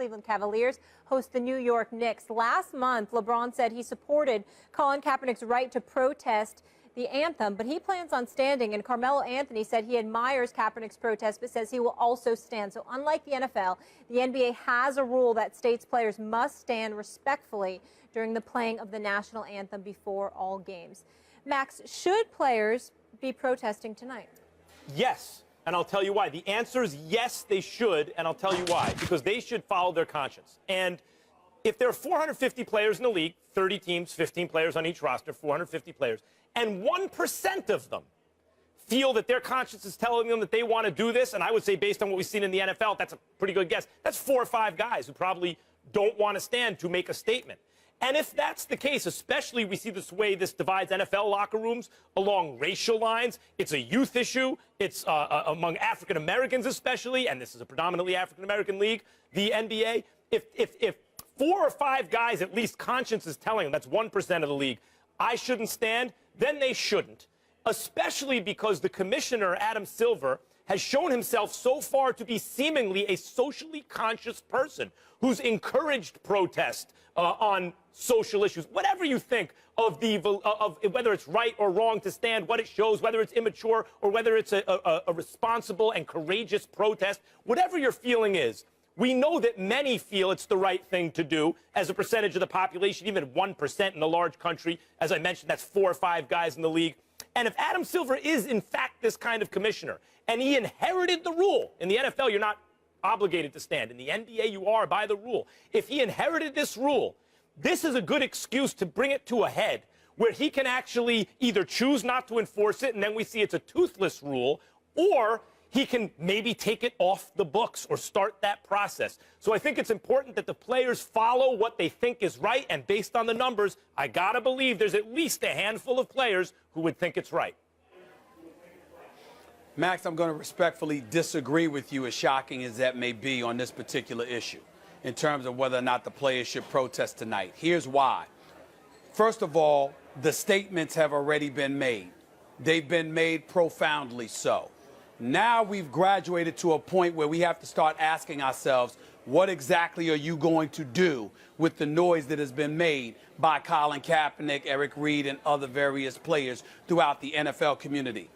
Cleveland Cavaliers host the New York Knicks. Last month, LeBron said he supported Colin Kaepernick's right to protest the anthem, but he plans on standing. And Carmelo Anthony said he admires Kaepernick's protest, but says he will also stand. So unlike the NFL, the NBA has a rule that states players must stand respectfully during the playing of the national anthem before all games. Max, should players be protesting tonight? Yes, and I'll tell you why. The answer is yes, they should, and I'll tell you why. Because they should follow their conscience. And if there are 450 players in the league, 30 teams, 15 players on each roster, 450 players, and 1% of them feel that their conscience is telling them that they want to do this, and I would say based on what we've seen in the NFL, that's a pretty good guess. That's 4 or 5 guys who probably don't want to stand to make a statement. And if that's the case, especially we see this way this divides NFL locker rooms along racial lines, it's a youth issue, it's among African Americans especially, and this is a predominantly African American league, the NBA. If 4 or 5 guys at least conscience is telling them, that's 1% of the league, I shouldn't stand, then they shouldn't, especially because the commissioner, Adam Silver, has shown himself so far to be seemingly a socially conscious person who's encouraged protest on social issues. Whatever you think of whether it's right or wrong to stand, what it shows, whether it's immature or whether it's a responsible and courageous protest, whatever your feeling is, we know that many feel it's the right thing to do as a percentage of the population, even 1% in a large country. As I mentioned, that's 4 or 5 guys in the league. And if Adam Silver is, in fact, this kind of commissioner, and he inherited the rule, in the NFL, you're not obligated to stand. In the NBA, you are by the rule. If he inherited this rule, this is a good excuse to bring it to a head where he can actually either choose not to enforce it, and then we see it's a toothless rule, or he can maybe take it off the books or start that process. So I think it's important that the players follow what they think is right, and based on the numbers, I gotta believe there's at least a handful of players who would think it's right. Max, I'm going to respectfully disagree with you, as shocking as that may be, on this particular issue in terms of whether or not the players should protest tonight. Here's why. First of all, the statements have already been made. They've been made profoundly so. Now we've graduated to a point where we have to start asking ourselves, what exactly are you going to do with the noise that has been made by Colin Kaepernick, Eric Reed, and other various players throughout the NFL community?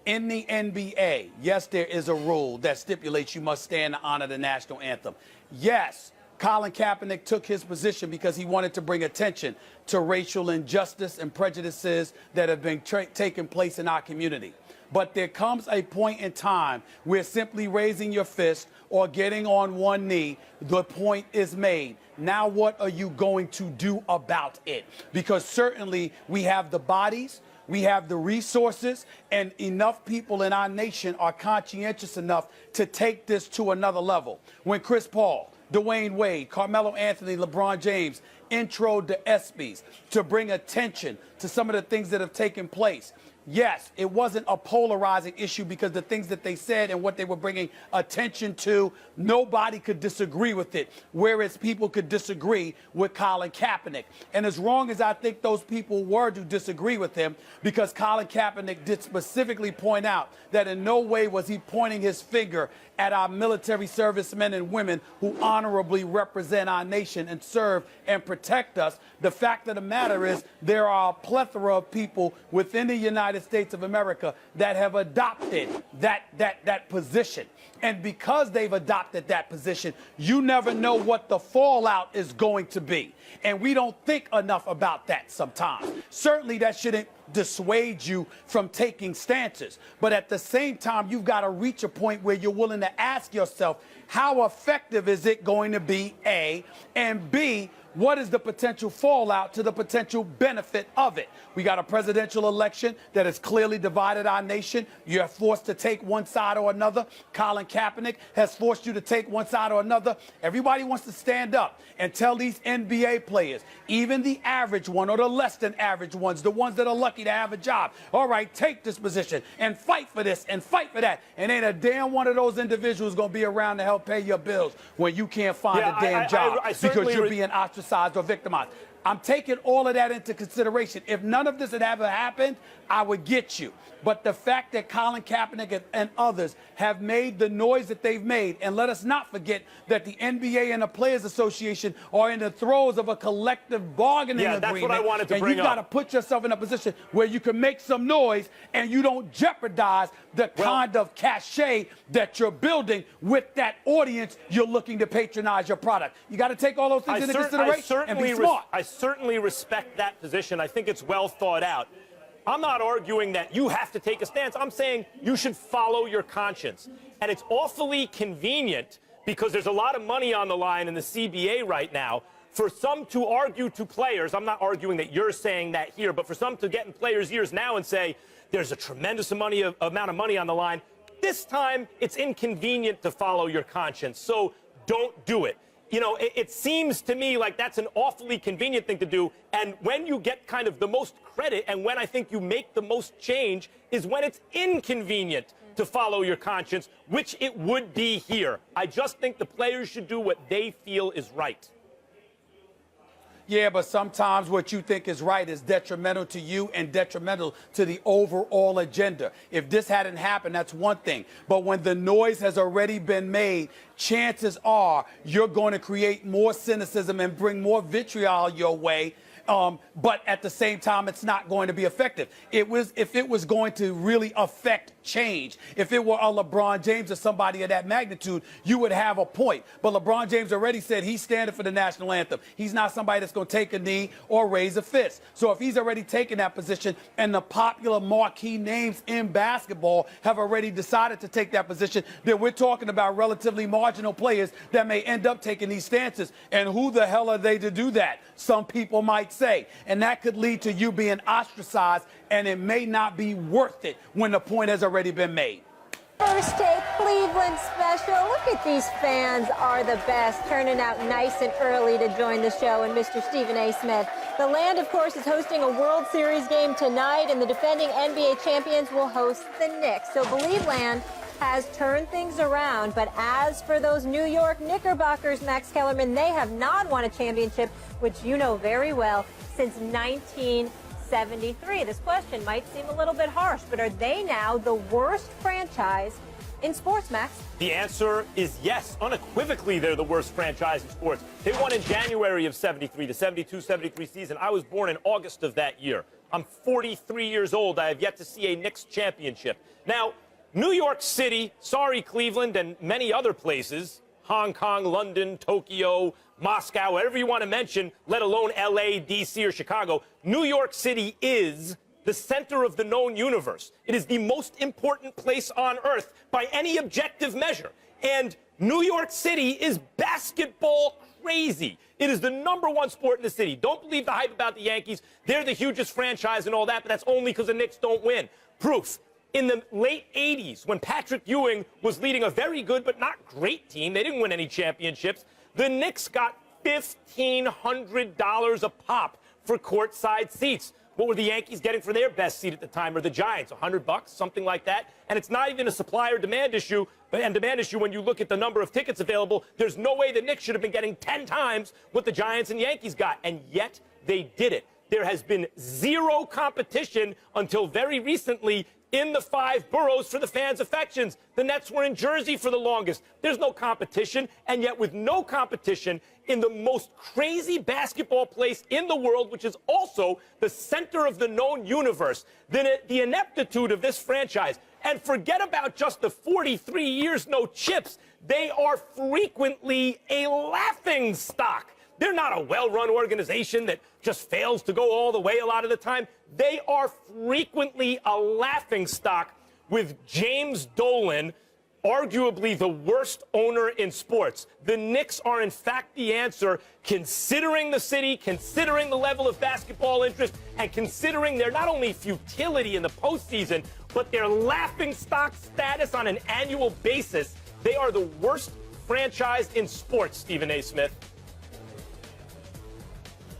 In the NBA, yes, there is a rule that stipulates you must stand to honor the national anthem. Yes, Colin Kaepernick took his position because he wanted to bring attention to racial injustice and prejudices that have been taking place in our community. But there comes a point in time where simply raising your fist or getting on one knee, the point is made. Now what are you going to do about it? Because certainly we have the bodies, we have the resources, and enough people in our nation are conscientious enough to take this to another level. When Chris Paul, Dwayne Wade, Carmelo Anthony, LeBron James introed the ESPYs to bring attention to some of the things that have taken place. Yes, it wasn't a polarizing issue because the things that they said and what they were bringing attention to, nobody could disagree with it, whereas people could disagree with Colin Kaepernick. And as wrong as I think those people were to disagree with him, because Colin Kaepernick did specifically point out that in no way was he pointing his finger at our military servicemen and women who honorably represent our nation and serve and protect us. The fact of the matter is there are a plethora of people within the United States of America that have adopted that position. And because they've adopted that position, you never know what the fallout is going to be. And we don't think enough about that sometimes. Certainly that shouldn't dissuade you from taking stances. But at the same time, you've got to reach a point where you're willing to ask yourself, how effective is it going to be, A, and B, what is the potential fallout to the potential benefit of it? We got a presidential election that has clearly divided our nation. You're forced to take one side or another. Colin Kaepernick has forced you to take one side or another. Everybody wants to stand up and tell these NBA players, even the average one or the less than average ones, the ones that are lucky to have a job, all right, take this position and fight for this and fight for that. And ain't a damn one of those individuals going to be around to help pay your bills when you can't find a damn job because you're being ostracized or victimized. I'm taking all of that into consideration. If none of this had ever happened, I would get you. But the fact that Colin Kaepernick and others have made the noise that they've made, and let us not forget that the NBA and the Players Association are in the throes of a collective bargaining agreement. That's what I wanted to bring up. And you got to put yourself in a position where you can make some noise and you don't jeopardize the kind of cachet that you're building with that audience you're looking to patronize your product. You got to take all those things into consideration and be smart. I certainly respect that position. I think it's well thought out. I'm not arguing that you have to take a stance. I'm saying you should follow your conscience. And it's awfully convenient because there's a lot of money on the line in the CBA right now for some to argue to players. I'm not arguing that you're saying that here, but for some to get in players' ears now and say there's a tremendous amount of money on the line. This time, it's inconvenient to follow your conscience. So don't do it. You know, it seems to me like that's an awfully convenient thing to do. And when you get kind of the most credit and when I think you make the most change is when it's inconvenient to follow your conscience, which it would be here. I just think the players should do what they feel is right. Yeah, but sometimes what you think is right is detrimental to you and detrimental to the overall agenda. If this hadn't happened, that's one thing. But when the noise has already been made, chances are you're going to create more cynicism and bring more vitriol your way. But at the same time, it's not going to be effective. If it was going to really affect change, if it were a LeBron James or somebody of that magnitude, you would have a point. But LeBron James already said he's standing for the national anthem. He's not somebody that's going to take a knee or raise a fist. So if he's already taken that position and the popular marquee names in basketball have already decided to take that position, then we're talking about relatively marginal players that may end up taking these stances. And who the hell are they to do that? Some people might say. And that could lead to you being ostracized, and it may not be worth it when the point has already been made. First Take Cleveland special. Look at these fans are the best, turning out nice and early to join the show. And Mr. Stephen A. Smith. The Land, of course, is hosting a World Series game tonight, and the defending NBA champions will host the Knicks. So Believe Land has turned things around. But as for those New York Knickerbockers, Max Kellerman, they have not won a championship, which you know very well, since 1973. This question might seem a little bit harsh, but are they now the worst franchise in sports, Max? The answer is yes. Unequivocally, they're the worst franchise in sports. They won in January of 73, the 72-73 season. I was born in August of that year. I'm 43 years old. I have yet to see a Knicks championship. Now, New York City, sorry, Cleveland, and many other places, Hong Kong, London, Tokyo, Moscow, whatever you want to mention, let alone L.A., D.C., or Chicago, New York City is the center of the known universe. It is the most important place on earth by any objective measure. And New York City is basketball crazy. It is the #1 sport in the city. Don't believe the hype about the Yankees. They're the hugest franchise and all that, but that's only because the Knicks don't win. Proof. In the late 80s, when Patrick Ewing was leading a very good but not great team, they didn't win any championships, the Knicks got $1,500 a pop for courtside seats. What were the Yankees getting for their best seat at the time, or the Giants? $100, something like that? And it's not even a supply or demand issue, when you look at the number of tickets available. There's no way the Knicks should have been getting 10 times what the Giants and Yankees got, and yet they did it. There has been zero competition until very recently in the 5 boroughs for the fans' affections. The Nets were in Jersey for the longest. There's no competition, and yet with no competition in the most crazy basketball place in the world, which is also the center of the known universe, the ineptitude of this franchise, and forget about just the 43 years no chips, they are frequently a laughing stock. They're not a well-run organization that just fails to go all the way a lot of the time. They are frequently a laughingstock with James Dolan, arguably the worst owner in sports. The Knicks are, in fact, the answer, considering the city, considering the level of basketball interest, and considering their not only futility in the postseason, but their laughingstock status on an annual basis. They are the worst franchise in sports, Stephen A. Smith.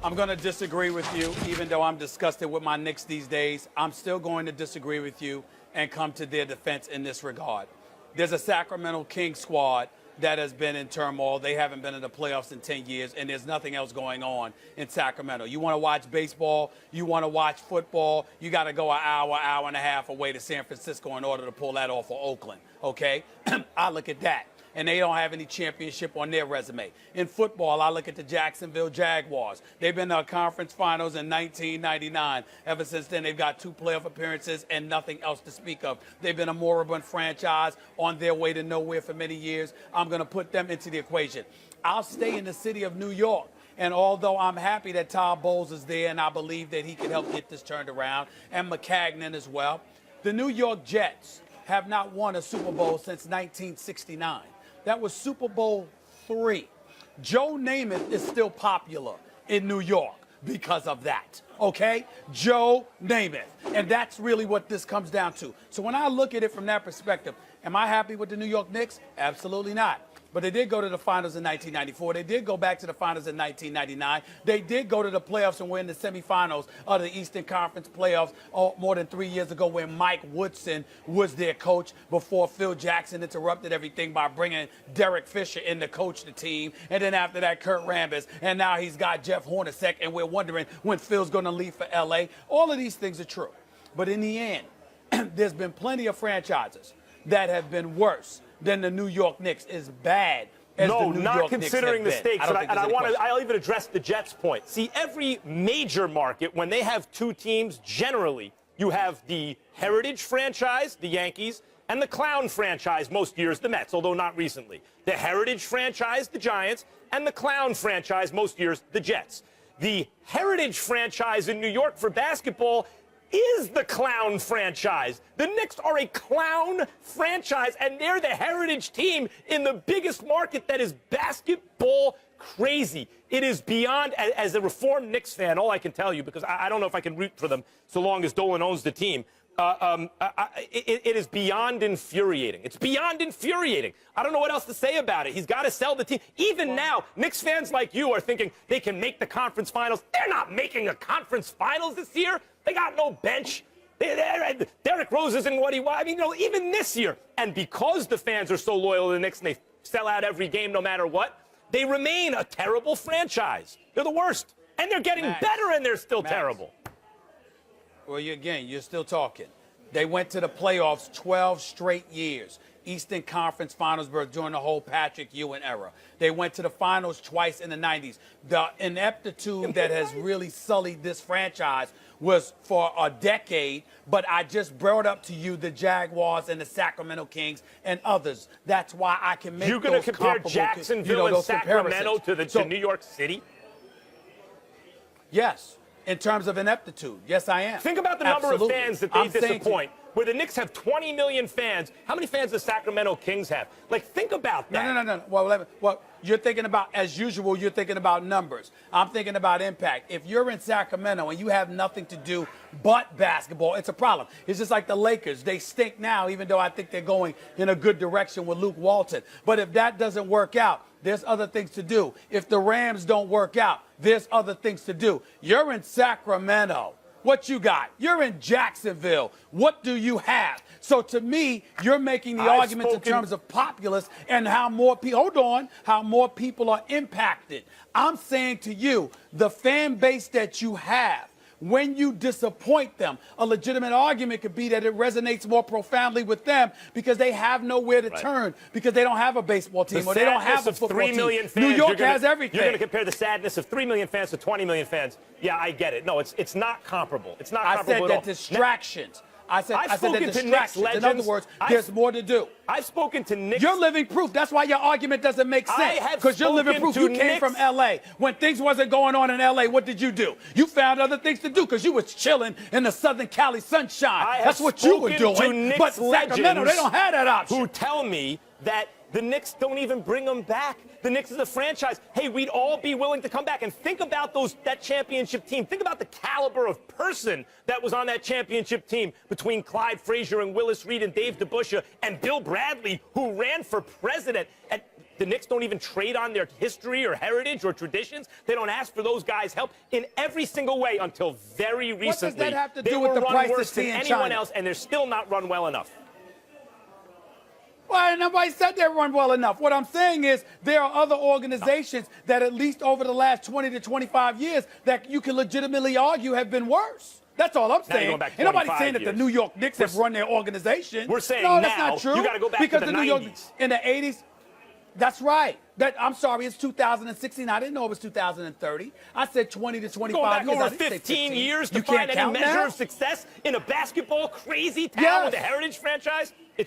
I'm going to disagree with you, even though I'm disgusted with my Knicks these days. I'm still going to disagree with you and come to their defense in this regard. There's a Sacramento Kings squad that has been in turmoil. They haven't been in the playoffs in 10 years, and there's nothing else going on in Sacramento. You want to watch baseball, you want to watch football, you got to go an hour, hour and a half away to San Francisco in order to pull that off for Oakland, okay? I look at that. And they don't have any championship on their resume. In football, I look at the Jacksonville Jaguars. They've been to a conference finals in 1999. Ever since then, they've got 2 playoff appearances and nothing else to speak of. They've been a moribund franchise on their way to nowhere for many years. I'm going to put them into the equation. I'll stay in the city of New York. And although I'm happy that Todd Bowles is there and I believe that he can help get this turned around, and McCagnon as well, the New York Jets have not won a Super Bowl since 1969. That was Super Bowl III. Joe Namath is still popular in New York because of that, okay? Joe Namath. And that's really what this comes down to. So when I look at it from that perspective, am I happy with the New York Knicks? Absolutely not. But they did go to the finals in 1994. They did go back to the finals in 1999. They did go to the playoffs and win the semifinals of the Eastern Conference playoffs more than 3 years ago when Mike Woodson was their coach before Phil Jackson interrupted everything by bringing Derek Fisher in to coach the team. And then after that, Kurt Rambis. And now he's got Jeff Hornacek, and we're wondering when Phil's going to leave for L.A. All of these things are true. But in the end, there's been plenty of franchises that have been worse than the New York Knicks, as bad as the New not York considering the Knicks have been. stakes. I'll even address the Jets' point. See, every major market, when they have 2 teams, generally, you have the heritage franchise, the Yankees, and the clown franchise, most years, the Mets, although not recently. The heritage franchise, the Giants, and the clown franchise, most years, the Jets. The heritage franchise in New York for basketball is the clown franchise. The Knicks are a clown franchise, and they're the heritage team in the biggest market that is basketball crazy. It is beyond, as a reformed Knicks fan, all I can tell you, because I don't know if I can root for them so long as Dolan owns the team, it is beyond infuriating. It's beyond infuriating. I don't know what else to say about it. He's got to sell the team. Even now, Knicks fans like you are thinking they can make the conference finals. They're not making a conference finals this year. They got no bench. Derrick Rose isn't what he was. I mean, even this year. And because the fans are so loyal to the Knicks and they sell out every game no matter what, they remain a terrible franchise. They're the worst. And they're getting better, and they're still terrible. Well, you're still talking. They went to the playoffs 12 straight years. Eastern Conference Finals during the whole Patrick Ewing era. They went to the finals twice in the 90s. The ineptitude that has really sullied this franchise was for a decade, but I just brought up to you the Jaguars and the Sacramento Kings and others. That's why I can make You're going to compare Jacksonville and Sacramento to New York City? Yes. In terms of ineptitude, yes, I am. Think about the number of fans that they disappoint. Where the Knicks have 20 million fans, how many fans does Sacramento Kings have? Think about that. No. Well, you're thinking about, as usual, you're thinking about numbers. I'm thinking about impact. If you're in Sacramento and you have nothing to do but basketball, it's a problem. It's just like the Lakers. They stink now, even though I think they're going in a good direction with Luke Walton. But if that doesn't work out, there's other things to do. If the Rams don't work out, there's other things to do. You're in Sacramento. What you got? You're in Jacksonville. What do you have? So to me, you're making the arguments in terms of populace and how more people, how more people are impacted. I'm saying to you, the fan base that you have, when you disappoint them, a legitimate argument could be that it resonates more profoundly with them because they have nowhere to turn, because they don't have a baseball team or they don't have a football team. New York has everything. You're going to compare the sadness of 3 million fans to 20 million fans. Yeah, I get it. No, it's not comparable. It's not comparable at all. I said that distractions. I said that distractions. In other words, there's more to do. I've spoken to Knicks. You're living proof. That's why your argument doesn't make sense. Because you're living proof. You came from L.A. When things wasn't going on in L.A., what did you do? You found other things to do because you was chilling in the Southern Cali sunshine. That's what you were doing. But Sacramento, they don't have that option. Who tell me that the Knicks don't even bring them back. The Knicks is a franchise. Hey, we'd all be willing to come back. And think about that championship team. Think about the caliber of person that was on that championship team between Clyde Frazier and Willis Reed and Dave DeBusschere and Bill Bradley, who ran for president. And the Knicks don't even trade on their history or heritage or traditions. They don't ask for those guys' help in every single way until very recently. What does that have to do with the price of tea in China? anyone else, and they're still not run well enough. Well, nobody said they run well enough. What I'm saying is there are other organizations that at least over the last 20 to 25 years that you can legitimately argue have been worse. That's all I'm saying. Going back Ain't nobody 25 saying that the years. New York Knicks have run their organization. We're saying no, that's now not true. you gotta go back because to the New York 90s. in the 80s. That's right. I'm sorry, it's 2016. I didn't know it was 2030. I said 20 to 25 Going back years. over I didn't say 15 years to You find can't any count measure now? of success in a basketball crazy town Yes. with a heritage franchise? It's